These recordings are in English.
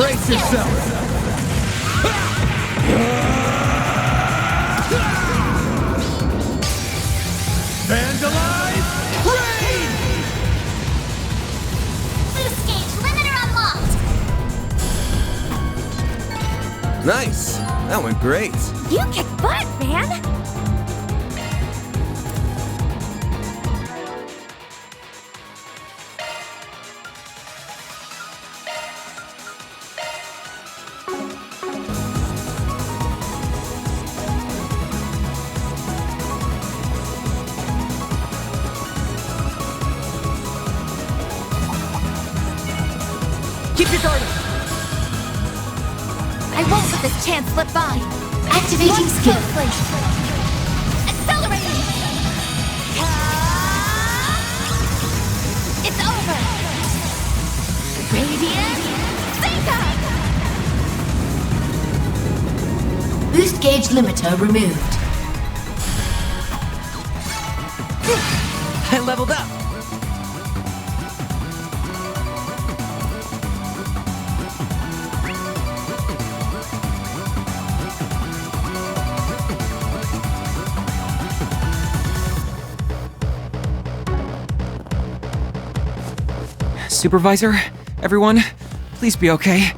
Brace yourself! Vandalize! Raid! Boost gauge limiter unlocked! Nice! That went great. You kick butt, man! Keep your guard up! I won't let this chance slip by. Activating skill. Accelerating! It's over! Radiant Zeta! Boost gauge limiter removed. I leveled up! Supervisor, everyone, please be okay.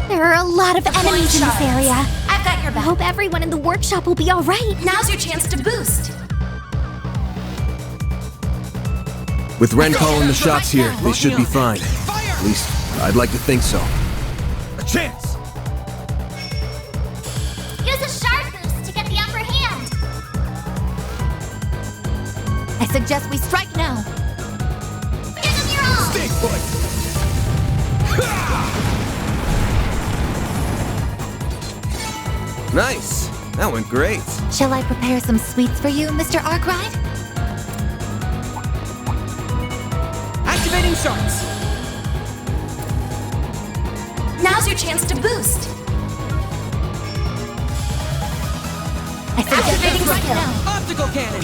There are a lot of enemies in this area. I've got your I back. hope everyone in the workshop will be alright. Now's your chance to boost. With Ren calling the shots here, they should be fine. Fire! At least, I'd like to think so. A chance! Use a sharp boost to get the upper hand. I suggest we strike now. Give them your all! Stay put! Nice! That went great. Shall I prepare some sweets for you, Mr. Arkwright? Activating shots! Now's your chance to boost. I suggest Activating we strike skill. now. Optical cannon!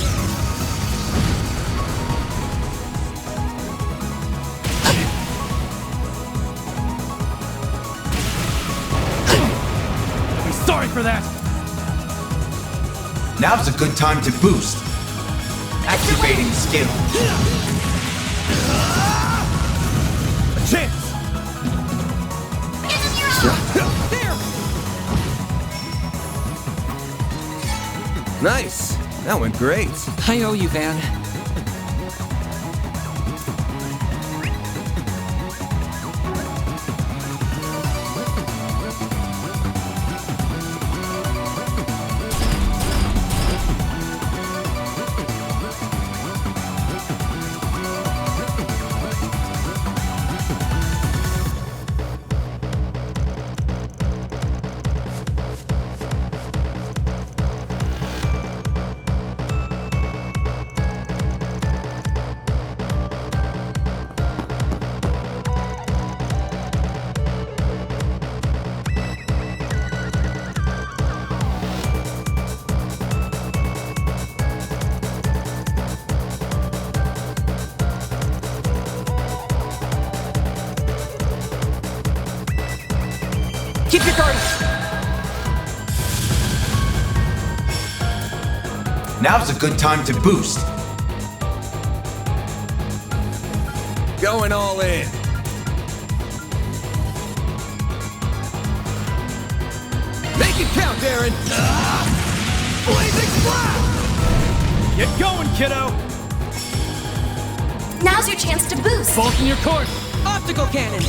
I'll be sorry for that! Now's a good time to boost. Activating skill. A chance! Give them your all! There! Nice! That went great. I owe you, Van. Keep your guard up! Now's a good time to boost. Going all in. Make it count, Darren! Blazing blast! Get going, kiddo! Now's your chance to boost. Bulk in your court! Optical cannon!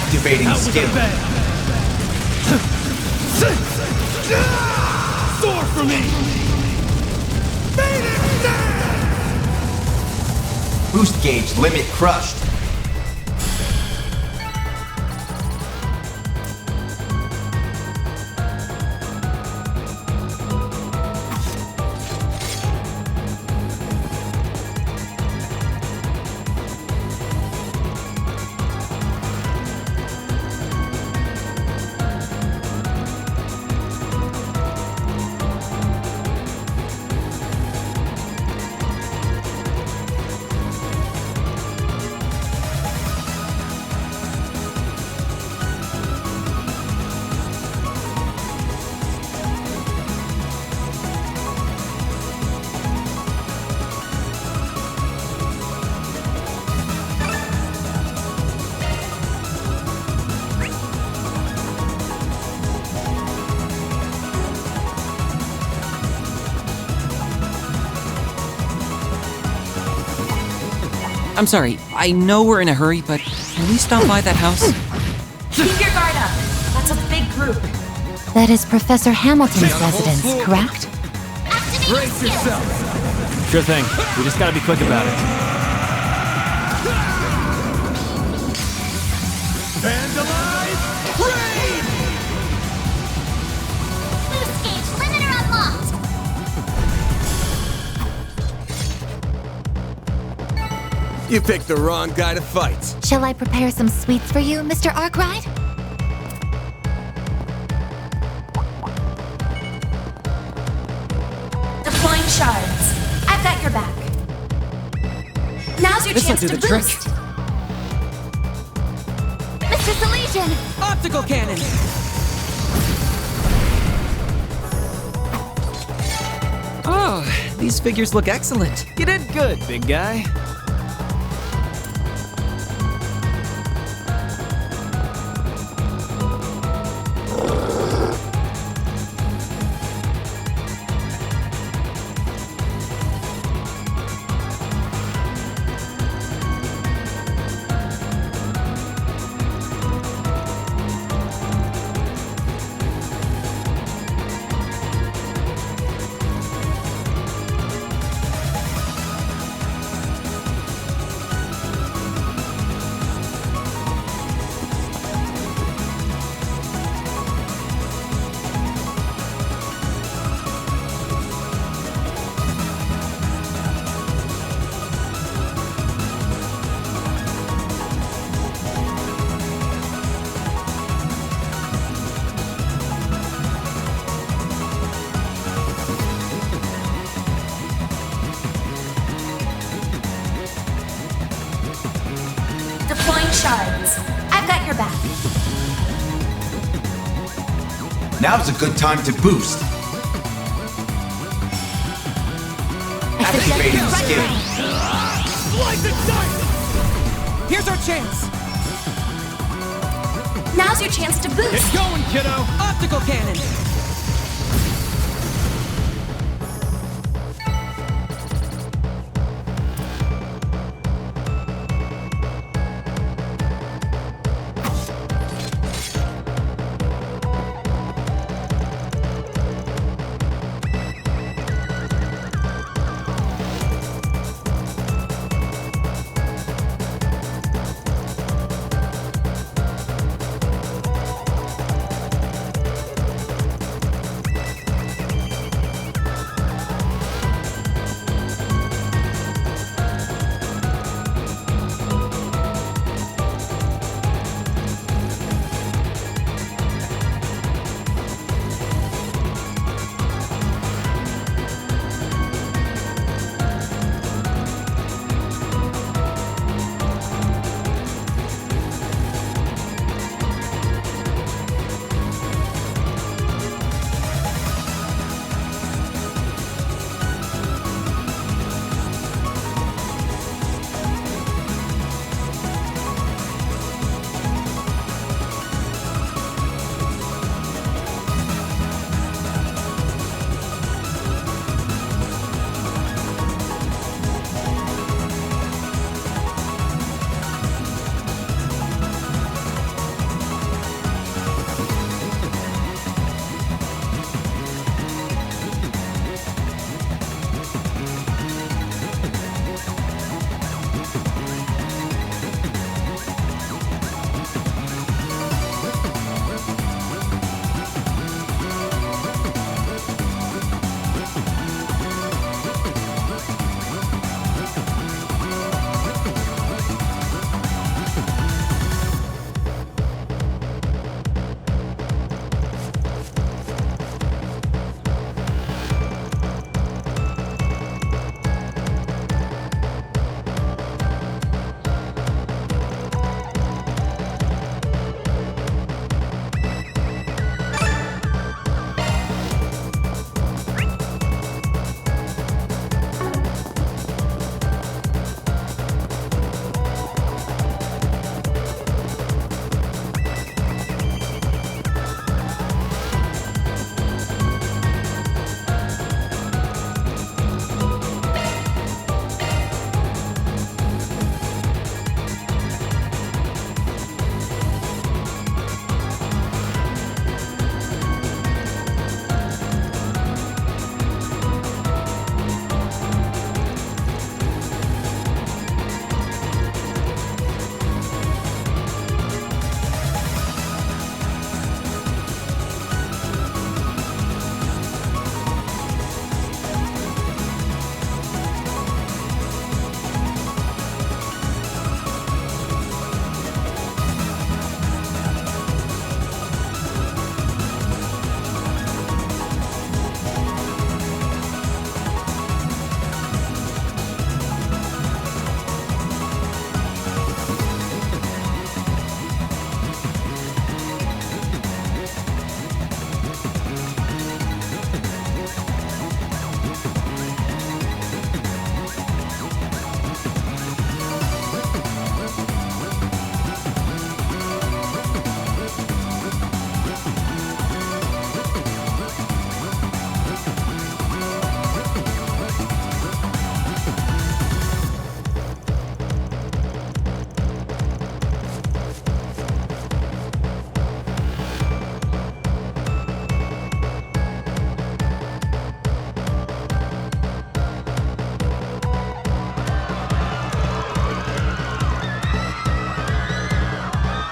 Activating skill. Soar for me! Boost gauge limit crushed. I'm sorry, I know we're in a hurry, but can we stop by that house? Keep your guard up. That's a big group. That is Professor Hamilton's residence, correct? Brace yourself! Sure thing. We just gotta be quick about it. Vandalize! Raid! Boost gauge limiter unlocked! You picked the wrong guy to fight. Shall I prepare some sweets for you, Mr. Arkwright? Deploying shards. I've got your back. Now's your This'll chance do to the trick. boost. Mr. Salesian! Optical cannon! Oh, these figures look excellent. You did good, big guy. Deploying shards. I've got your back. Now's a good time to boost. Activating skill. Slice and dice! Here's our chance! Now's your chance to boost. Get going, kiddo! Optical cannon!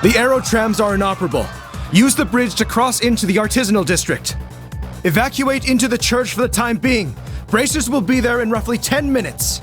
The aero trams are inoperable. Use the bridge to cross into the artisanal district. Evacuate into the church for the time being. Bracers will be there in roughly 10 minutes.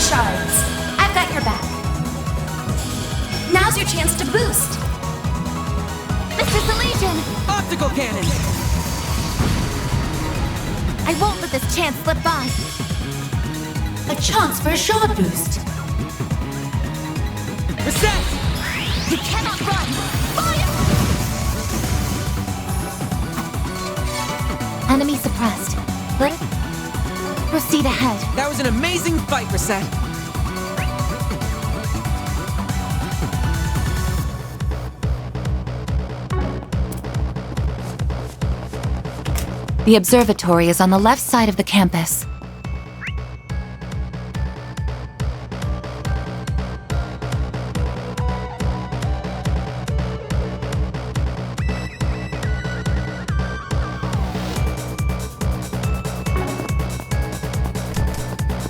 Shards. I've got your back. Now's your chance to boost. Mr. Salesian! Optical cannon! I won't let this chance slip by. A chance for a shard boost. Reset! You cannot run! Fire! Enemy suppressed. But proceed ahead. That was an amazing fight, Reset. The observatory is on the left side of the campus.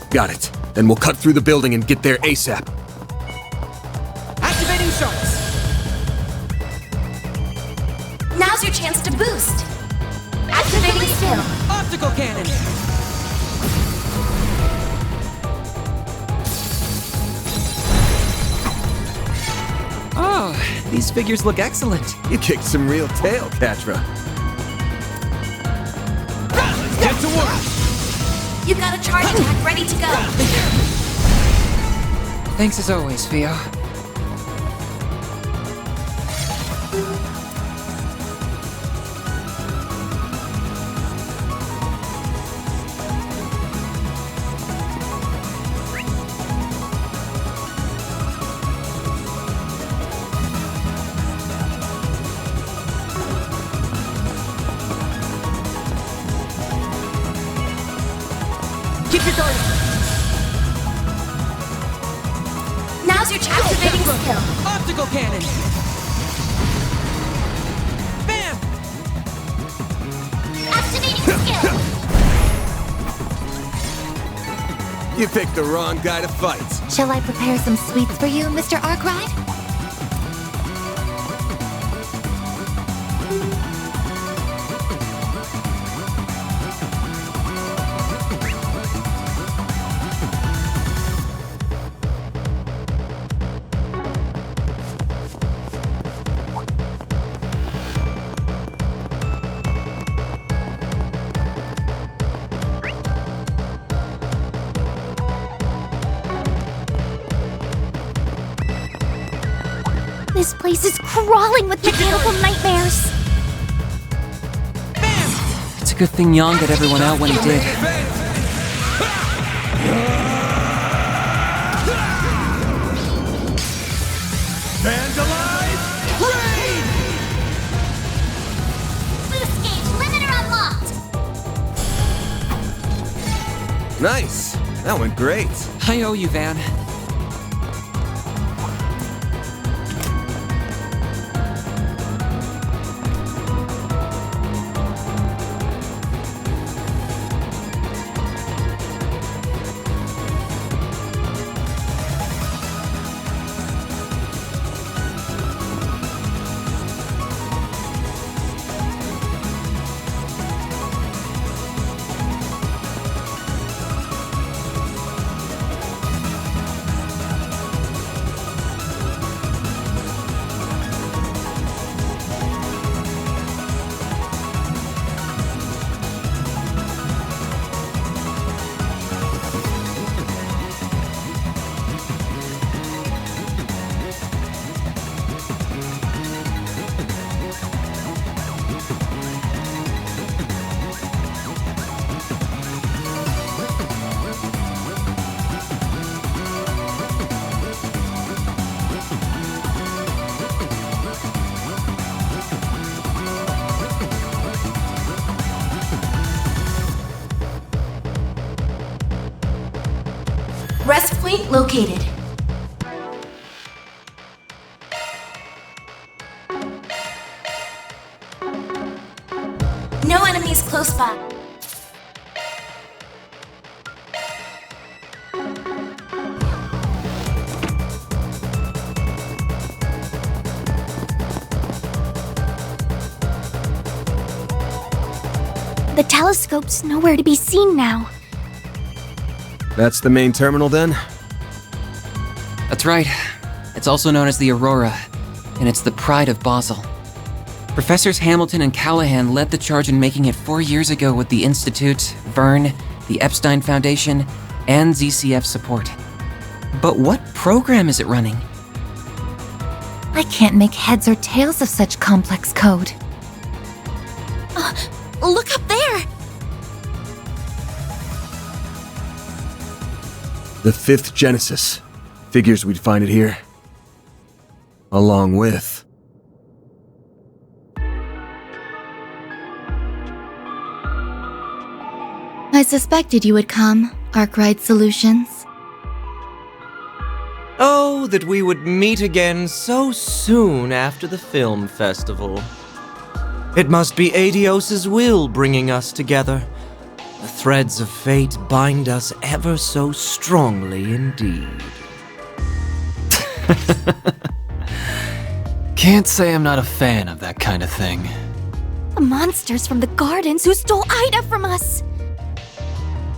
Got it. Then we'll cut through the building and get there ASAP. Activating shards. Now's your chance to boost. Activating skill. Optical cannon. Oh, these figures look excellent. You kicked some real tail, Katra. Get to work! You've got a charge attack ready to go. Thanks as always, Theo. Now's Now's your chance. Activating skill. Optical cannon! Bam! Activating skill. You picked the wrong guy to fight. Shall I prepare some sweets for you, Mr. Arkwright? This place is crawling with mechanical nightmares. It's a good thing Yang got everyone out when he did. Vandalize! Raid! Boost gauge limiter unlocked. Nice. That went great. I owe you, Van. Rest point located. No enemies close by. The telescope's nowhere to be seen now. That's the main terminal then? That's right. It's also known as the Aurora, and it's the pride of Basel. Professors Hamilton and Callahan led the charge in making it 4 years ago with the Institute, Vern, the Epstein Foundation, and ZCF support. But what program is it running? I can't make heads or tails of such complex code. Look up there! The 5th Genesis. Figures we'd find it here. Along with... I suspected you would come, Arkwright Solutions. Oh, that we would meet again so soon after the film festival. It must be Adios's will bringing us together. The threads of fate bind us ever so strongly indeed. Can't say I'm not a fan of that kind of thing. The monsters from the gardens who stole Ida from us!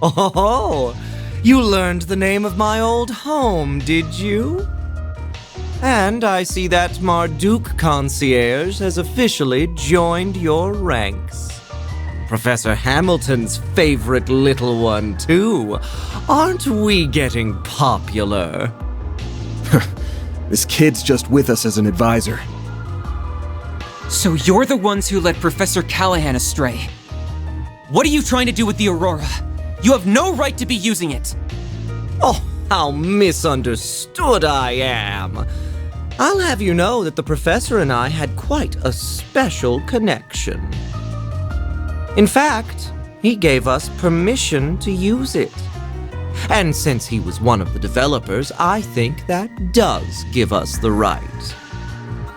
Oh, you learned the name of my old home, did you? And I see that Marduk concierge has officially joined your ranks. Professor Hamilton's favorite little one, too. Aren't we getting popular? This kid's just with us as an advisor. So you're the ones who led Professor Callahan astray. What are you trying to do with the Aurora? You have no right to be using it! Oh, how misunderstood I am! I'll have you know that the professor and I had quite a special connection. In fact, he gave us permission to use it. And since he was one of the developers, I think that does give us the right.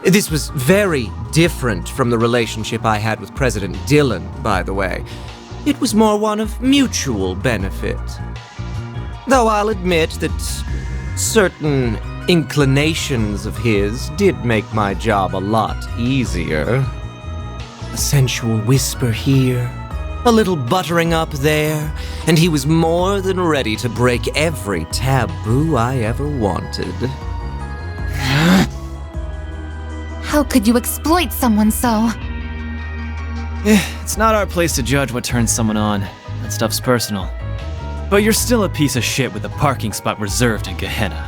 This was very different from the relationship I had with President Dillon, by the way. It was more one of mutual benefit. Though I'll admit that certain inclinations of his did make my job a lot easier. A sensual whisper here, a little buttering up there, and he was more than ready to break every taboo I ever wanted. How could you exploit someone so? It's not our place to judge what turns someone on. That stuff's personal. But you're still a piece of shit with a parking spot reserved in Gehenna.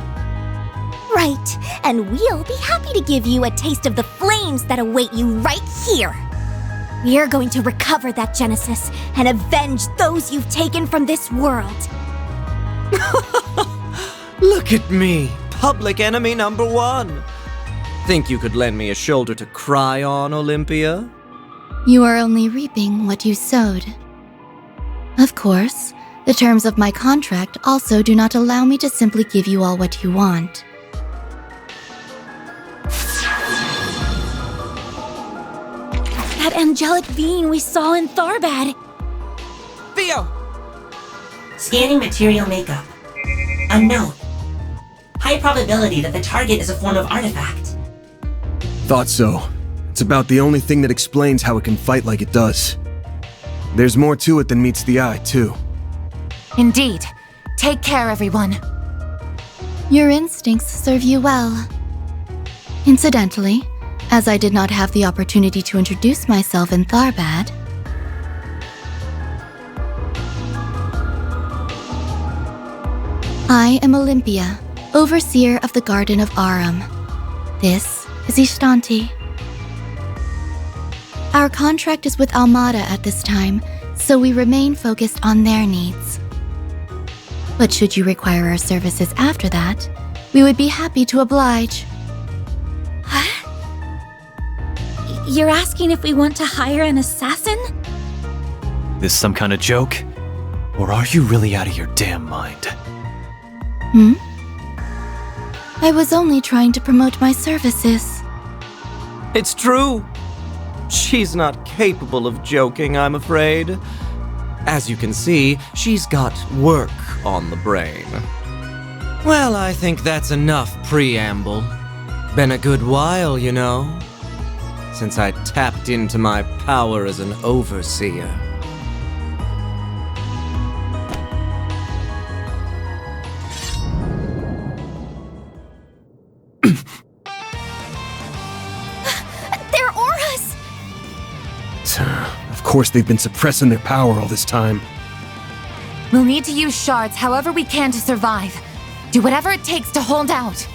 Right, and we'll be happy to give you a taste of the flames that await you right here. We're going to recover that Genesis and avenge those you've taken from this world. Look at me, public enemy number one. Think you could lend me a shoulder to cry on, Olympia? You are only reaping what you sowed. Of course, the terms of my contract also do not allow me to simply give you all what you want. That angelic being we saw in Tharbad. Theo! Scanning material makeup. Unknown. High probability that the target is a form of artifact. Thought so. It's about the only thing that explains how it can fight like it does. There's more to it than meets the eye, too. Indeed. Take care, everyone. Your instincts serve you well. Incidentally, as I did not have the opportunity to introduce myself in Tharbad, I am Olympia, overseer of the Garden of Aram. This is Ishtanti. Our contract is with Almada at this time, so we remain focused on their needs. But should you require our services after that, we would be happy to oblige. You're asking if we want to hire an assassin? This some kind of joke? Or are you really out of your damn mind? I was only trying to promote my services. It's true. She's not capable of joking, I'm afraid. As you can see, she's got work on the brain. Well, I think that's enough preamble. Been a good while, you know, since I tapped into my power as an overseer. They're auras! Of course they've been suppressing their power all this time. We'll need to use shards however we can to survive. Do whatever it takes to hold out.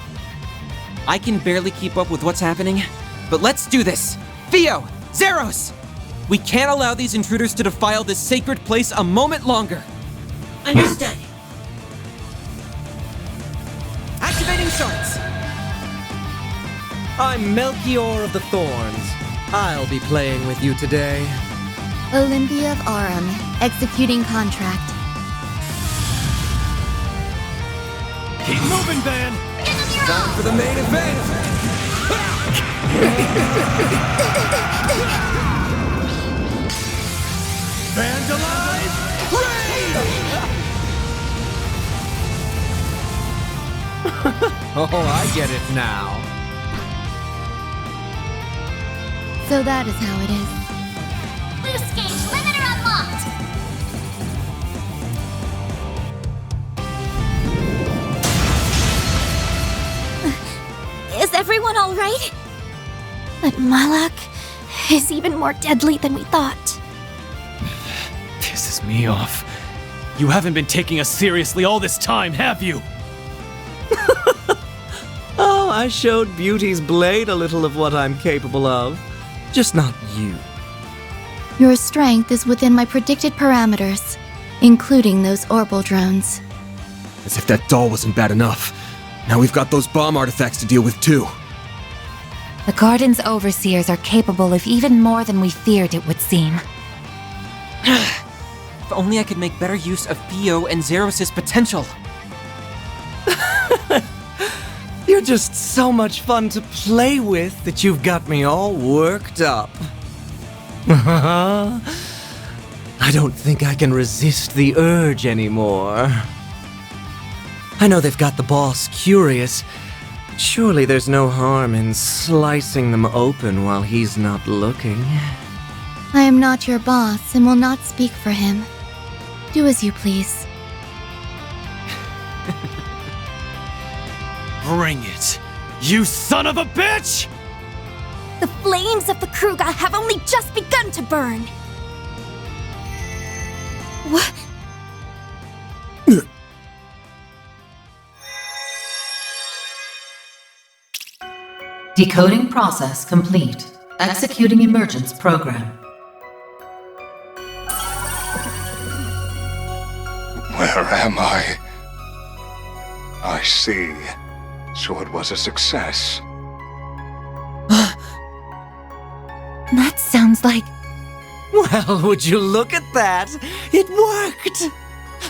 I can barely keep up with what's happening, but let's do this! Theo! Zeros! We can't allow these intruders to defile this sacred place a moment longer! Understood. Activating shards! I'm Melchior of the Thorns. I'll be playing with you today. Olympia of Aram, executing contract. Keep moving, Van! Time for the main event! Vandalize! Oh, I get it now. So that is how it is. Boost gauge limiter unlocked! Is everyone all right? But Malak is even more deadly than we thought. Pisses me off. You haven't been taking us seriously all this time, have you? Oh, I showed Beauty's blade a little of what I'm capable of. Just not you. Your strength is within my predicted parameters, including those orbital drones. As if that doll wasn't bad enough. Now we've got those bomb artifacts to deal with too. The Garden's overseers are capable of even more than we feared it would seem. If only I could make better use of Theo and Zeros' potential. You're just so much fun to play with that you've got me all worked up. I don't think I can resist the urge anymore. I know they've got the boss curious. Surely there's no harm in slicing them open while he's not looking. I am not your boss and will not speak for him. Do as you please. Bring it, you son of a bitch! The flames of the Kruga have only just begun to burn. What? Decoding process complete. Executing emergence program. Where am I? I see. So it was a success. That sounds like... Well, would you look at that? It worked!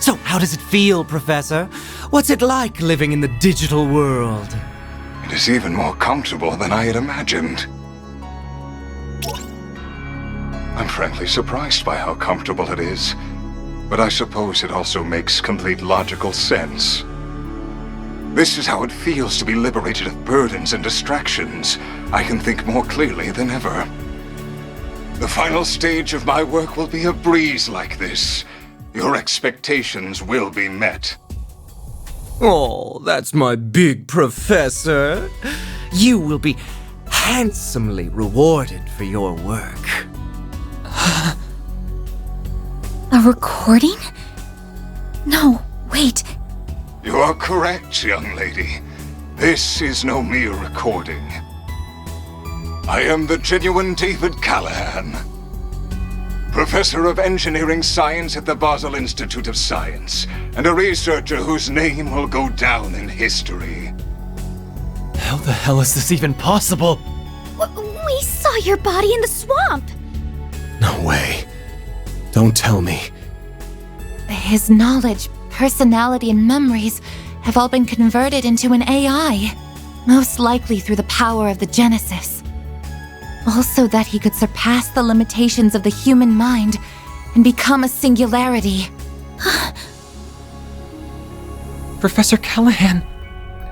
So how does it feel, Professor? What's it like living in the digital world? It is even more comfortable than I had imagined. I'm frankly surprised by how comfortable it is, but I suppose it also makes complete logical sense. This is how it feels to be liberated of burdens and distractions. I can think more clearly than ever. The final stage of my work will be a breeze like this. Your expectations will be met. Oh, that's my big professor. You will be handsomely rewarded for your work. A recording? No, wait. You are correct, young lady. This is no mere recording. I am the genuine David Callahan, Professor of Engineering Science at the Basel Institute of Science, and a researcher whose name will go down in history. How the hell is this even possible? We saw your body in the swamp. No way. Don't tell me. His knowledge, personality, and memories have all been converted into an AI. Most likely through the power of the Genesis. Also that he could surpass the limitations of the human mind and become a singularity. Professor Callahan,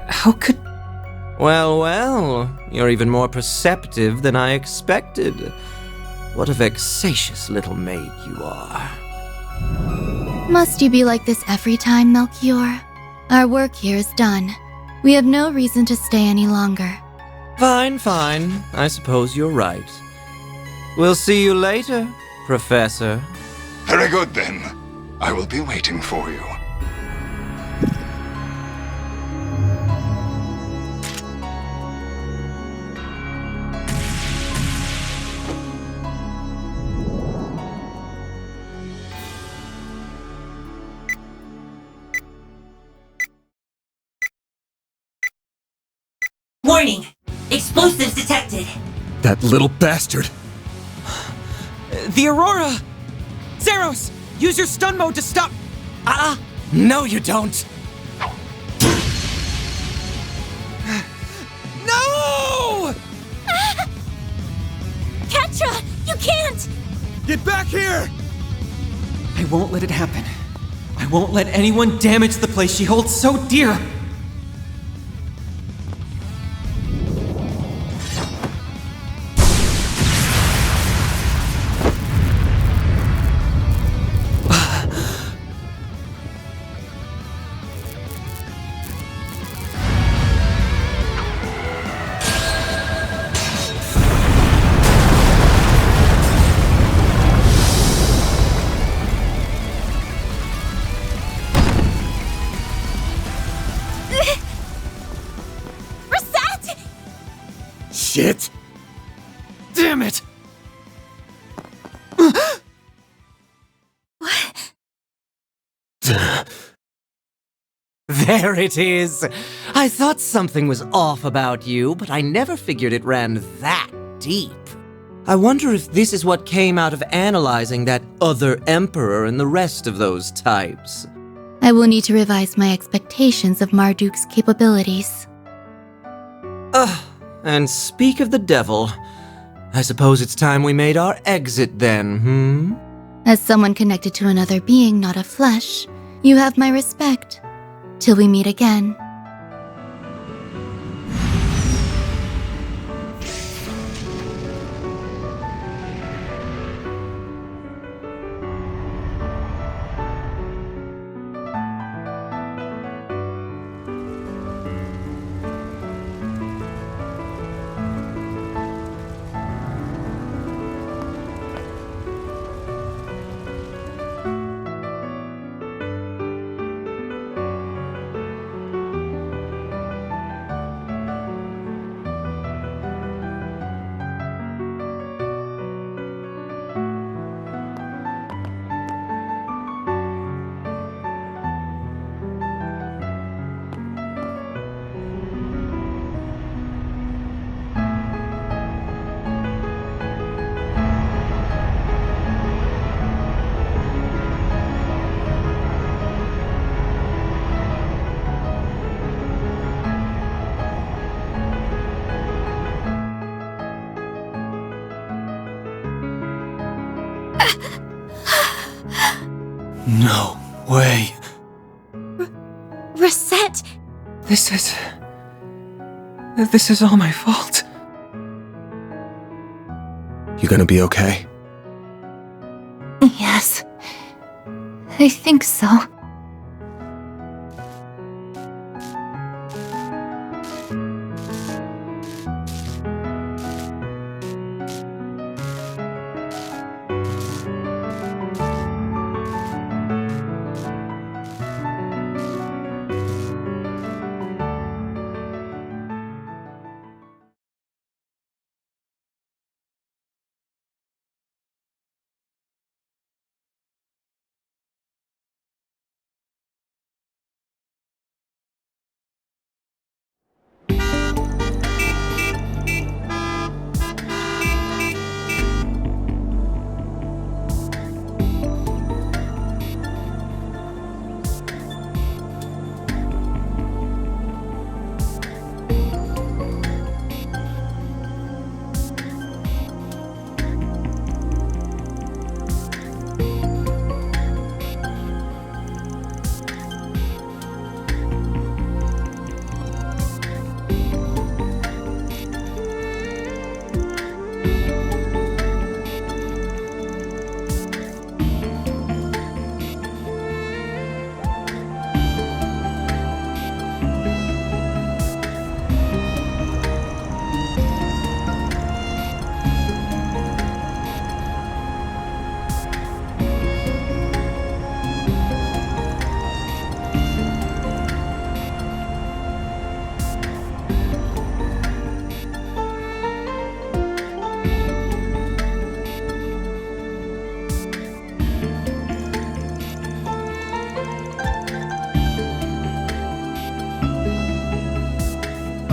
how could... Well, you're even more perceptive than I expected. What a vexatious little maid you are. Must you be like this every time, Melchior? Our work here is done. We have no reason to stay any longer. Fine. I suppose you're right. We'll see you later, Professor. Very good, then. I will be waiting for you. Warning! Explosives detected! That little bastard! The Aurora! Zeros! Use your stun mode to stop... No you don't! No! Ketra, you can't! Get back here! I won't let it happen. I won't let anyone damage the place she holds so dear! Shit! Damn it! There it is! I thought something was off about you, but I never figured it ran that deep. I wonder if this is what came out of analyzing that other emperor and the rest of those types. I will need to revise my expectations of Marduk's capabilities. And speak of the devil, I suppose it's time we made our exit then, As someone connected to another being not of flesh, you have my respect. Till we meet again. No way. Reset! This is all my fault. You gonna be okay? Yes. I think so.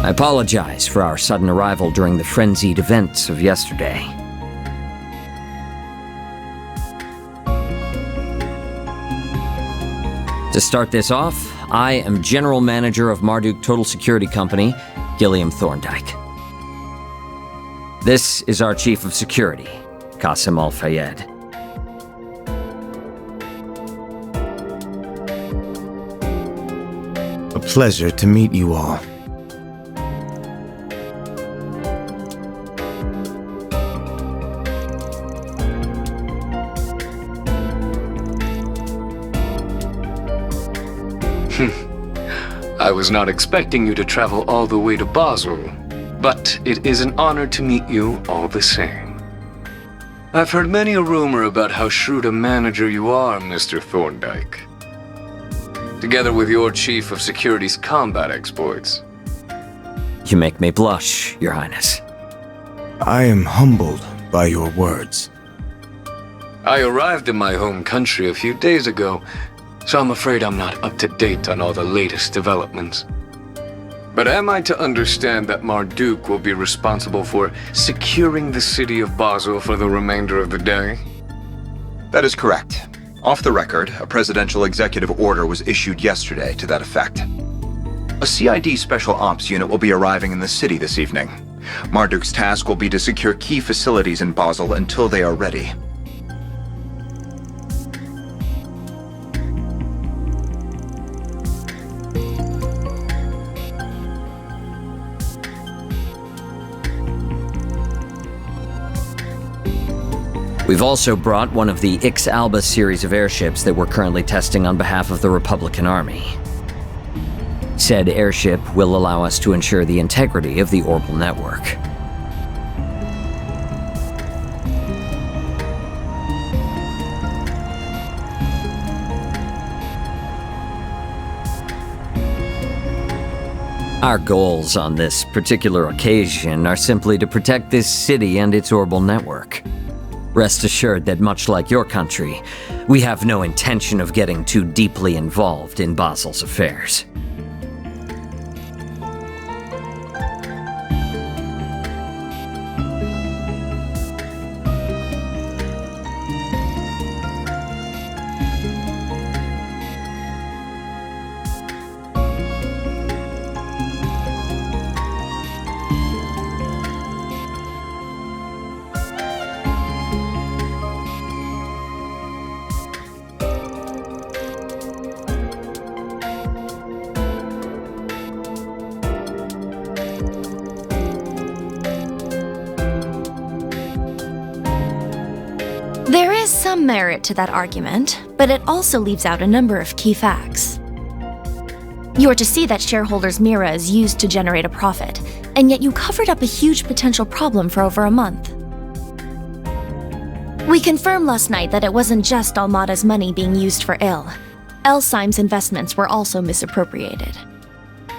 I apologize for our sudden arrival during the frenzied events of yesterday. To start this off, I am General Manager of Marduk Total Security Company, Gilliam Thorndyke. This is our Chief of Security, Qasim Al-Fayed. A pleasure to meet you all. I was not expecting you to travel all the way to Basel, but it is an honor to meet you all the same. I've heard many a rumor about how shrewd a manager you are, Mr. Thorndyke. Together with your Chief of Security's combat exploits. You make me blush, Your Highness. I am humbled by your words. I arrived in my home country a few days ago, so I'm afraid I'm not up to date on all the latest developments. But am I to understand that Marduk will be responsible for securing the city of Basel for the remainder of the day? That is correct. Off the record, a presidential executive order was issued yesterday to that effect. A CID Special Ops unit will be arriving in the city this evening. Marduk's task will be to secure key facilities in Basel until they are ready. We've also brought one of the Ix Alba series of airships that we're currently testing on behalf of the Republican Army. Said airship will allow us to ensure the integrity of the orbital network. Our goals on this particular occasion are simply to protect this city and its orbital network. Rest assured that much like your country, we have no intention of getting too deeply involved in Basel's affairs. There is some merit to that argument, but it also leaves out a number of key facts. You are to see that shareholders' Mira is used to generate a profit, and yet you covered up a huge potential problem for over a month. We confirmed last night that it wasn't just Almada's money being used for ill. Elsheim's investments were also misappropriated.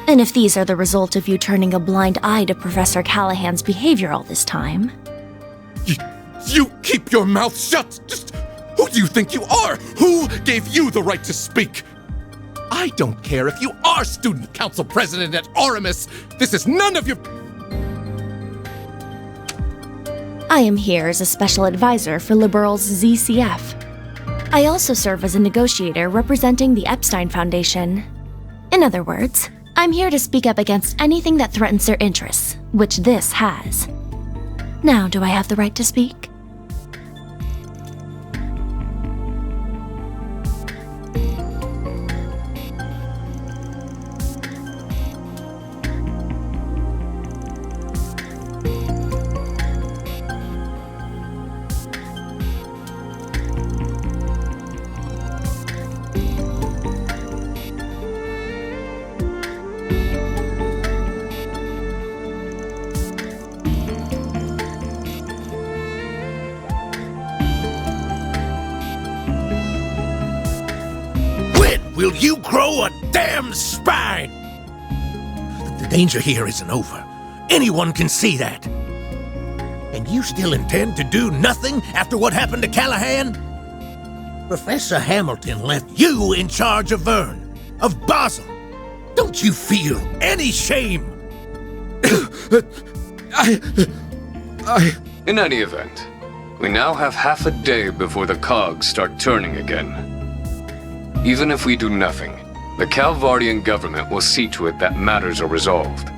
And if these are the result of you turning a blind eye to Professor Callahan's behavior all this time... You keep your mouth shut! Just who do you think you are? Who gave you the right to speak? I don't care if you are student council president at Oramus. This is none of your... I am here as a special advisor for Liberal's ZCF. I also serve as a negotiator representing the Epstein Foundation. In other words, I'm here to speak up against anything that threatens their interests, which this has. Now, do I have the right to speak? Will you grow a damn spine? The danger here isn't over. Anyone can see that. And you still intend to do nothing after what happened to Callahan? Professor Hamilton left you in charge of Vern, of Basel. Don't you feel any shame? In any event, we now have half a day before the cogs start turning again. Even if we do nothing, the Calvardian government will see to it that matters are resolved.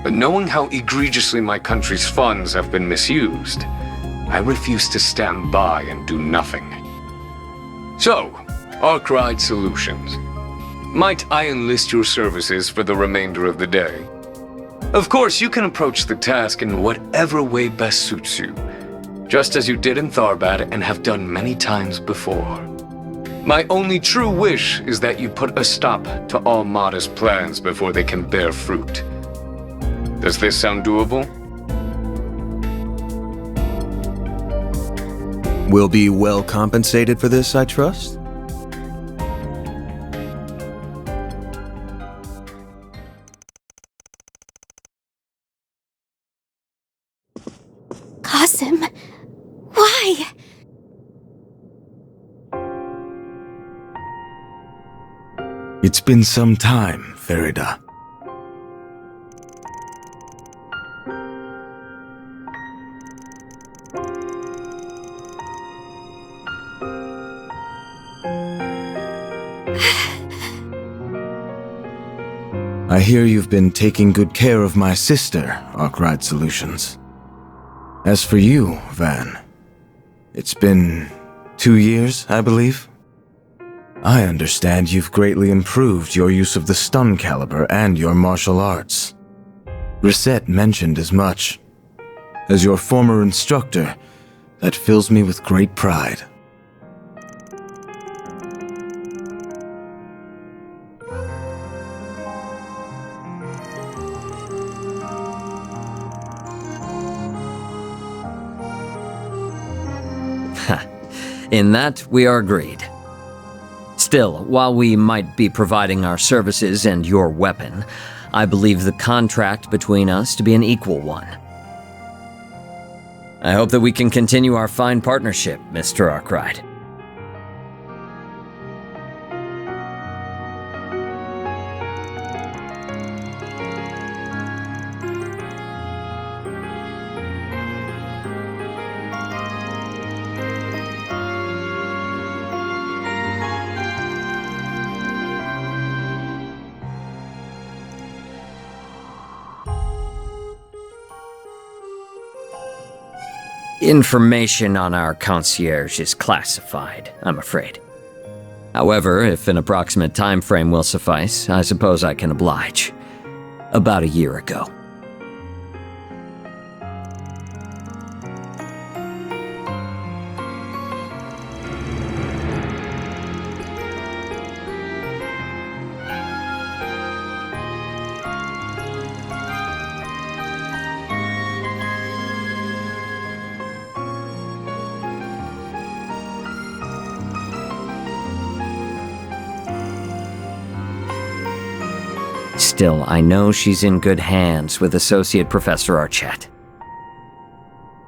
But knowing how egregiously my country's funds have been misused, I refuse to stand by and do nothing. So, Arkwright Solutions. Might I enlist your services for the remainder of the day? Of course, you can approach the task in whatever way best suits you, just as you did in Tharbad and have done many times before. My only true wish is that you put a stop to all modest plans before they can bear fruit. Does this sound doable? We'll be well compensated for this, I trust? Qasim, why? It's been some time, Farida. I hear you've been taking good care of my sister, Arkwright Solutions. As for you, Van, it's been 2 years, I believe? I understand you've greatly improved your use of the stun caliber and your martial arts. Reset mentioned as much. As your former instructor, that fills me with great pride. In that, we are agreed. Still, while we might be providing our services and your weapon, I believe the contract between us to be an equal one. I hope that we can continue our fine partnership, Mr. Arkwright. Information on our concierge is classified, I'm afraid. However, if an approximate time frame will suffice, I suppose I can oblige. About a year ago. Still, I know she's in good hands with Associate Professor Archett.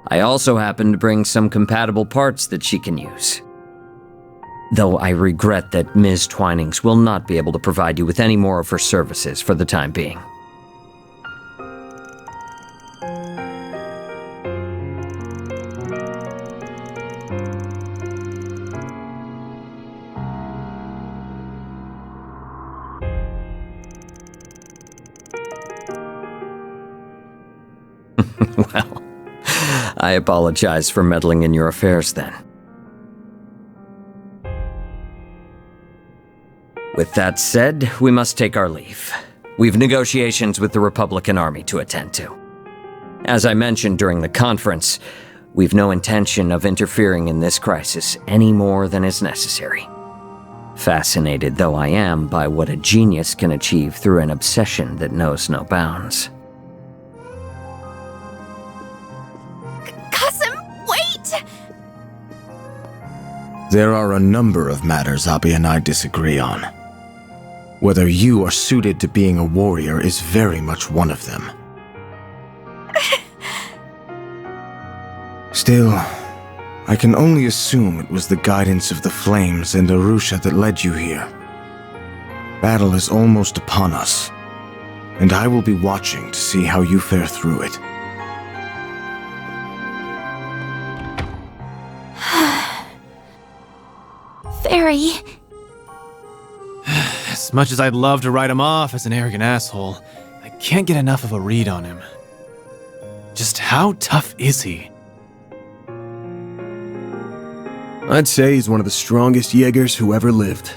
I also happen to bring some compatible parts that she can use. Though I regret that Ms. Twinings will not be able to provide you with any more of her services for the time being. Well, I apologize for meddling in your affairs then. With that said, we must take our leave. We've negotiations with the Republican Army to attend to. As I mentioned during the conference, we've no intention of interfering in this crisis any more than is necessary. Fascinated though I am by what a genius can achieve through an obsession that knows no bounds. There are a number of matters Abi and I disagree on. Whether you are suited to being a warrior is very much one of them. Still, I can only assume it was the guidance of the flames and Arusha that led you here. Battle is almost upon us, and I will be watching to see how you fare through it. Very. As much as I'd love to write him off as an arrogant asshole, I can't get enough of a read on him. Just how tough is he? I'd say he's one of the strongest Jaegers who ever lived.